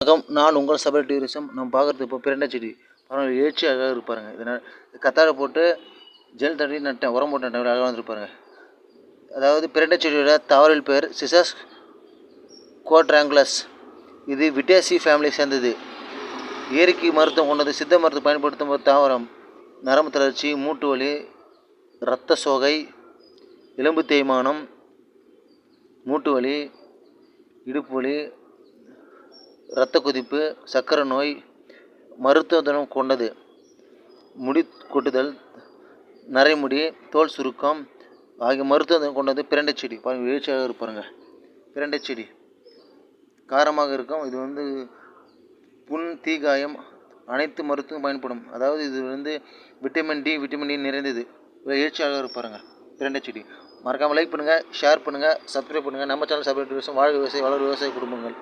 வணக்கம், நான் உங்கள் சபரி டூரிசம். நம்ம பார்க்குறது இப்போ பிரண்டை செடி. பரவாயில்ல, எழுச்சியாக இருப்பாருங்க. இதனால் கத்தாழை போட்டு ஜெல் தடவி நட்டேன், உரம் போட்டு நட்டேன், அழகாக வந்துருப்பாருங்க. அதாவது பிரண்டை செடியோட தாவரல் பேர் சிசஸ் குவாட்ராங்குலஸ். இது விட்டேசி ஃபேமிலியை சேர்ந்தது. இயற்கை மருத்துவம் கொண்டது. சித்த மருத்துவம் பயன்படுத்தும் ஒரு தாவரம். நரம்பு தளர்ச்சி, மூட்டு வலி, இரத்த சோகை, எலும்பு தேய்மானம், மூட்டு வலி, இடுப்பு வலி, இரத்த கொதிப்பு, சர்க்கரை நோய், மருத்துவ குணம் கொண்டது. முடி கொட்டுதல், நரைமுடி, தோல் சுருக்கம் ஆகிய மருத்துவ குணம் கொண்டது பிரண்டை செடி. பாருங்கள், எழுச்சியாக இருப்பாருங்க. பிரண்டை செடி காரமாக இருக்கும். இது புண், தீக்காயம் அனைத்து மருத்துவம் பயன்படும். அதாவது இது விட்டமின் டி நிறைந்தது. எழுச்சியாக இருப்பாருங்க பிரண்டை செடி. மறக்காமல் லைக் பண்ணுங்கள், ஷேர் பண்ணுங்கள், சப்ஸ்கிரைப் பண்ணுங்கள். நம்ம சேனல் சப்ஸ்கிரைப். வாழ்க விவசாயி, வளர் விவசாய குடும்பங்கள்.